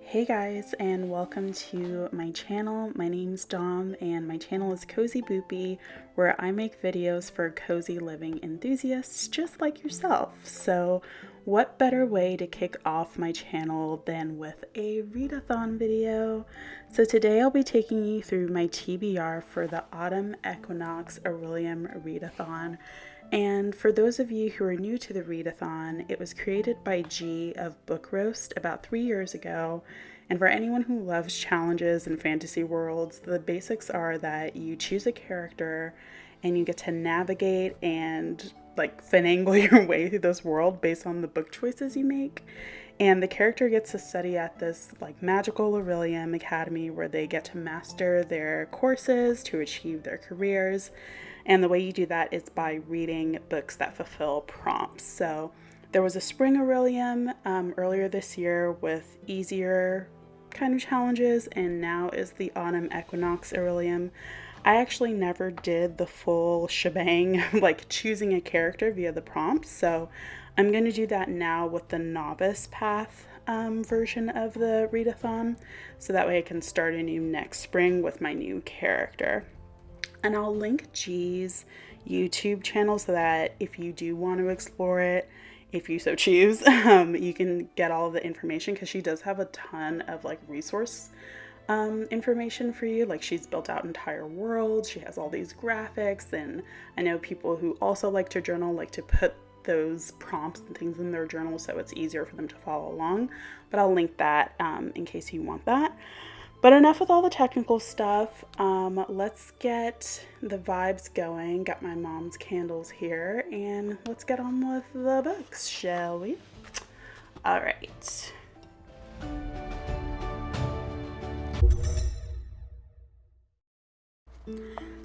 Hey guys, and welcome to my channel. My name's Dom and my channel is Cozy Boopy, where I make videos for cozy living enthusiasts just like yourself. So what better way to kick off my channel than with a readathon video? So today I'll be taking you through my TBR for the Autumn Equinox Orilium Readathon. And for those of you who are new to the readathon, it was created by G of Book Roast about 3 years ago. And for anyone who loves challenges and fantasy worlds, the basics are that you choose a character and you get to navigate and finagle your way through this world based on the book choices you make. And the character gets to study at this magical Orilium Academy where they get to master their courses to achieve their careers. And the way you do that is by reading books that fulfill prompts. So there was a spring Orilium earlier this year with easier kind of challenges, and now is the autumn equinox Orilium. I actually never did the full shebang choosing a character via the prompts, so I'm going to do that now with the novice path version of the readathon, so that way I can start anew next spring with my new character. And I'll link G's YouTube channel so that if you do want to explore it, if you so choose, you can get all of the information, because she does have a ton of resource information for you. She's built out entire worlds, she has all these graphics, and I know people who also like to journal like to put those prompts and things in their journal so it's easier for them to follow along, but I'll link that in case you want that. But enough with all the technical stuff. Let's get the vibes going. Got my mom's candles here, and let's get on with the books, shall we? All right.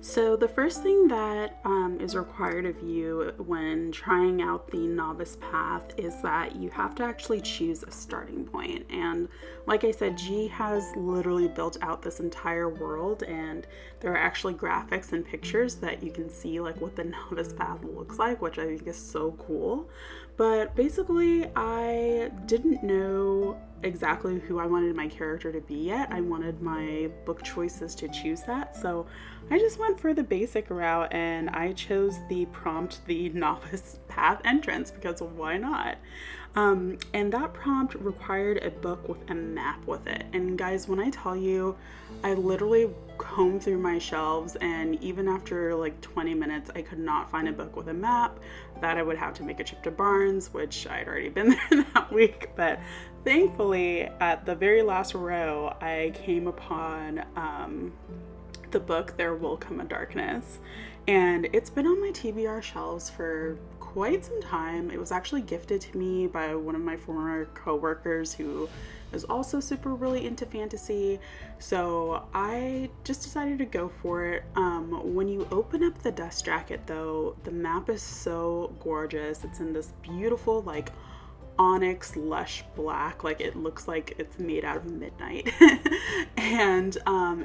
So the first thing that is required of you when trying out the novice path is that you have to actually choose a starting point. And like I said, G has literally built out this entire world, and there are actually graphics and pictures that you can see what the novice path looks like, which I think is so cool. But basically, I didn't know exactly who I wanted my character to be yet. I wanted my book choices to choose that, so I just went for the basic route and I chose the prompt, the novice path entrance, because why not? And that prompt required a book with a map with it. And guys, when I tell you, I literally combed through my shelves, and even after 20 minutes, I could not find a book with a map. That I would have to make a trip to Barnes, which I'd already been there that week. But thankfully, at the very last row, I came upon the book There Will Come a Darkness, and it's been on my TBR shelves for quite some time. It was actually gifted to me by one of my former co-workers who is also really into fantasy, so I just decided to go for it. When you open up the dust jacket though, the map is so gorgeous. It's in this beautiful onyx lush black, it looks like it's made out of midnight. And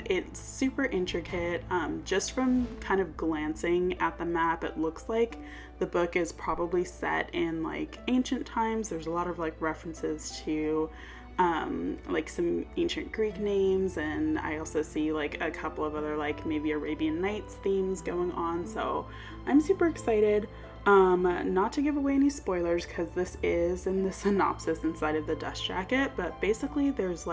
it's super intricate. Just from kind of glancing at the map, it looks like the book is probably set in ancient times. There's a lot of references to some ancient Greek names, and I also see a couple of other maybe Arabian Nights themes going on, so I'm super excited. Not to give away any spoilers, because this is in the synopsis inside of the dust jacket, but basically there's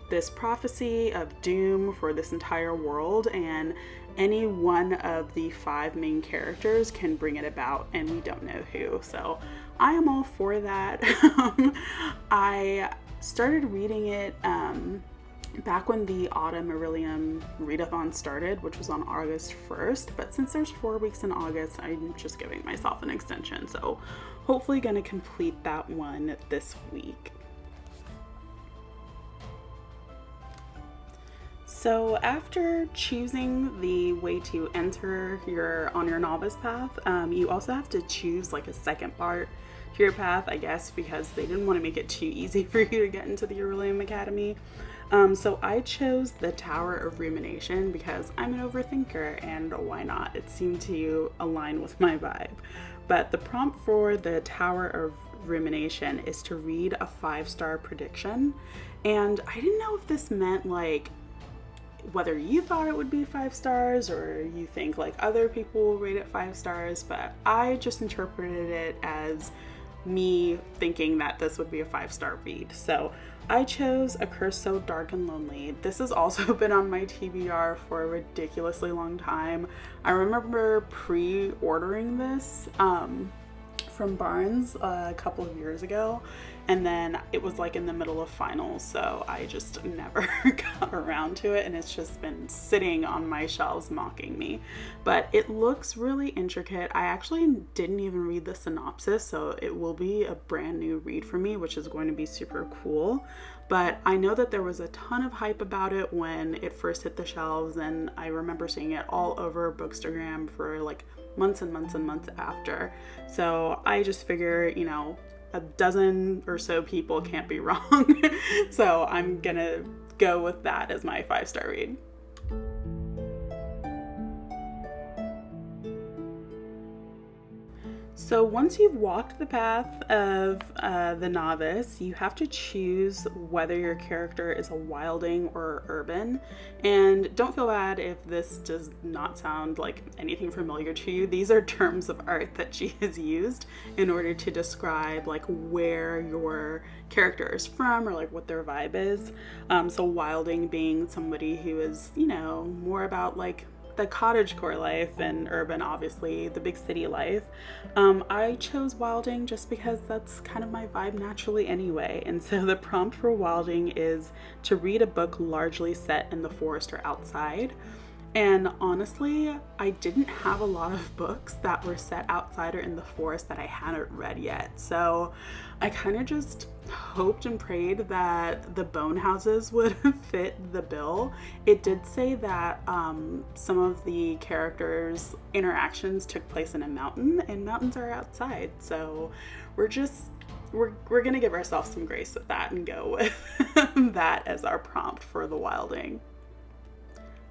this prophecy of doom for this entire world, and any one of the 5 main characters can bring it about, and we don't know who, so I am all for that. I started reading it back when the Autumn Orilium Readathon started, which was on August 1st, but since there's 4 weeks in August, I'm just giving myself an extension, so hopefully gonna complete that one this week. So after choosing the way to enter on your novice path, you also have to choose a second part to your path, I guess, because they didn't want to make it too easy for you to get into the Orilium Academy. So I chose the Tower of Rumination because I'm an overthinker, and why not? It seemed to align with my vibe. But the prompt for the Tower of rumination is to read a 5-star prediction. And I didn't know if this meant like whether you thought it would be 5 stars or you think like other people will rate it 5 stars, but I just interpreted it as me thinking that this would be a 5-star read. So I chose A Curse So Dark and Lonely. This has also been on my TBR for a ridiculously long time. I remember pre-ordering this from Barnes a couple of years ago, and then it was like in the middle of finals, so I just never got around to it, and it's just been sitting on my shelves mocking me. But it looks really intricate. I actually didn't even read the synopsis, so it will be a brand new read for me, which is going to be super cool. But I know that there was a ton of hype about it when it first hit the shelves, and I remember seeing it all over Bookstagram for like months and months and months after. So I just figure, you know, a dozen or so people can't be wrong. So I'm gonna go with that as my 5-star read. So once you've walked the path of the novice, you have to choose whether your character is a wilding or urban. And don't feel bad if this does not sound like anything familiar to you. These are terms of art that she has used in order to describe like where your character is from or like what their vibe is. So wilding being somebody who is, you know, more about like the cottagecore life, and urban obviously the big city life. I chose wilding just because that's kind of my vibe naturally anyway. And so the prompt for wilding is to read a book largely set in the forest or outside. And honestly, I didn't have a lot of books that were set outside or in the forest that I hadn't read yet. So I kind of just hoped and prayed that the bone houses would fit the bill. It did say that some of the characters' interactions took place in a mountain, and mountains are outside. So we're gonna give ourselves some grace with that and go with that as our prompt for the wilding.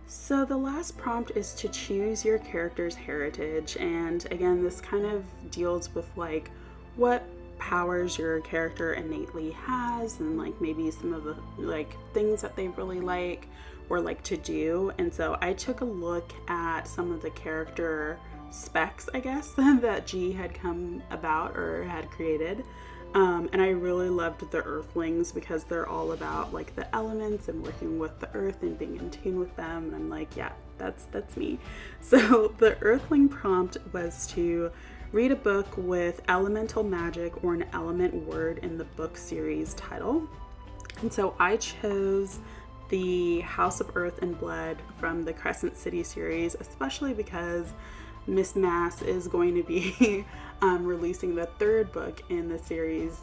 So the last prompt is to choose your character's heritage, and again, this kind of deals with like what powers your character innately has, and like maybe some of the like things that they really like or like to do. And so I took a look at some of the character specs, I guess, that G had come about or had created. And I really loved the Earthlings because they're all about like the elements and working with the earth and being in tune with them. And I'm like, yeah, that's me. So the Earthling prompt was to read a book with elemental magic or an element word in the book series title. And so I chose the House of Earth and Blood from the Crescent City series, especially because Miss Mass is going to be releasing the 3rd book in the series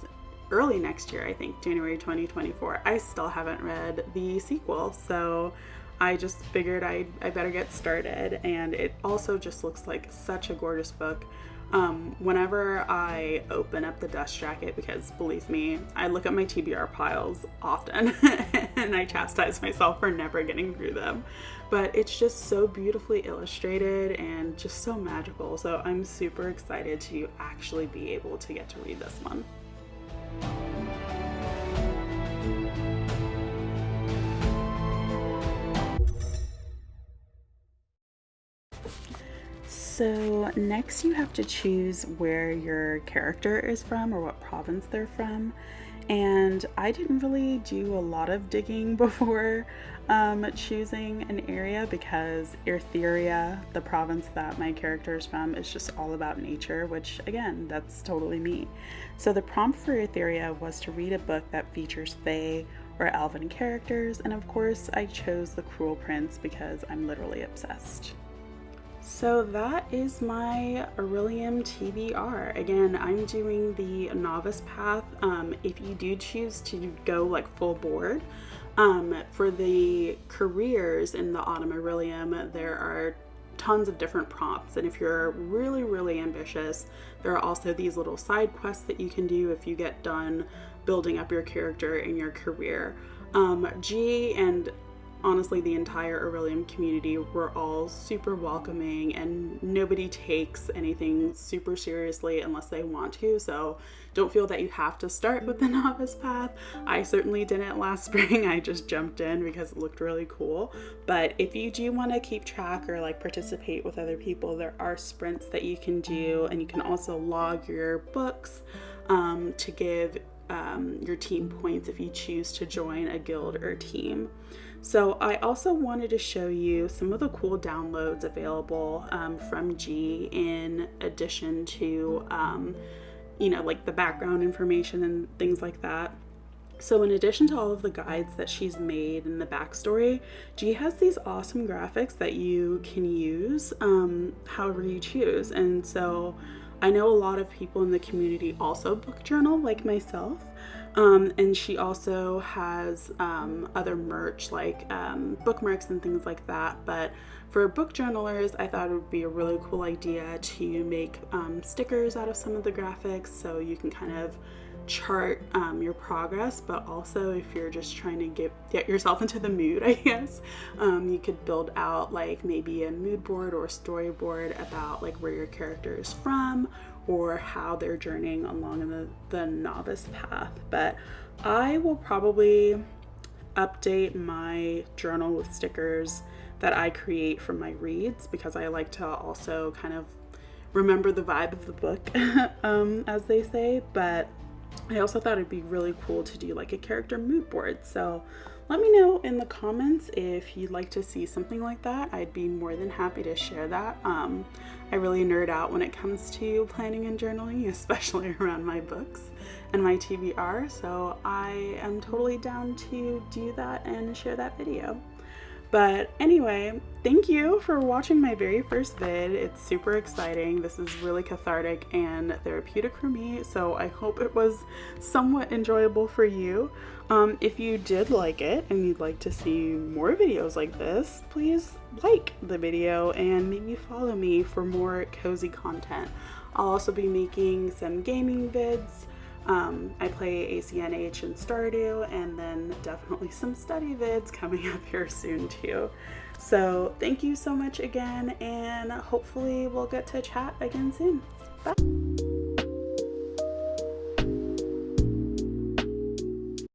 early next year, I think January 2024. I still haven't read the sequel, so I just figured I better get started. And it also just looks like such a gorgeous book. Whenever I open up the dust jacket, because believe me, I look at my TBR piles often and I chastise myself for never getting through them, but it's just so beautifully illustrated and just so magical. So I'm super excited to actually be able to get to read this one. So next you have to choose where your character is from or what province they're from. And I didn't really do a lot of digging before choosing an area, because Etheria, the province that my character is from, is just all about nature, which again, that's totally me. So the prompt for Etheria was to read a book that features fae or elven characters, and of course I chose The Cruel Prince because I'm literally obsessed. So that is my Orilium TBR. Again, I'm doing the novice path. If you do choose to go like full board, for the careers in the Autumn Orilium, there are tons of different prompts. And if you're really, really ambitious, there are also these little side quests that you can do if you get done building up your character in your career. G and honestly the entire Orilium community, we're all super welcoming and nobody takes anything super seriously unless they want to. So don't feel that you have to start with the novice path. I certainly didn't last spring. I just jumped in because it looked really cool. But if you do want to keep track or like participate with other people, there are sprints that you can do, and you can also log your books to give your team points if you choose to join a guild or team. So I also wanted to show you some of the cool downloads available from G, in addition to like the background information and things like that. So in addition to all of the guides that she's made and the backstory, G has these awesome graphics that you can use however you choose. And so I know a lot of people in the community also book journal like myself. And she also has other merch like bookmarks and things like that. But for book journalers, I thought it would be a really cool idea to make stickers out of some of the graphics, so you can kind of chart your progress. But also, if you're just trying to get yourself into the mood, I guess, you could build out like maybe a mood board or a storyboard about like where your character is from or how they're journeying along the novice path. But I will probably update my journal with stickers that I create from my reads, because I like to also kind of remember the vibe of the book, as they say. But I also thought it'd be really cool to do like a character mood board. So let me know in the comments if you'd like to see something like that. I'd be more than happy to share that. I really nerd out when it comes to planning and journaling, especially around my books and my TBR. So I am totally down to do that and share that video. But anyway, thank you for watching my very first vid. It's super exciting. This is really cathartic and therapeutic for me, so I hope it was somewhat enjoyable for you. If you did like it and you'd like to see more videos like this, please like the video and maybe follow me for more cozy content. I'll also be making some gaming vids. I play ACNH and Stardew, and then definitely some study vids coming up here soon too. So thank you so much again, and hopefully we'll get to chat again soon. Bye!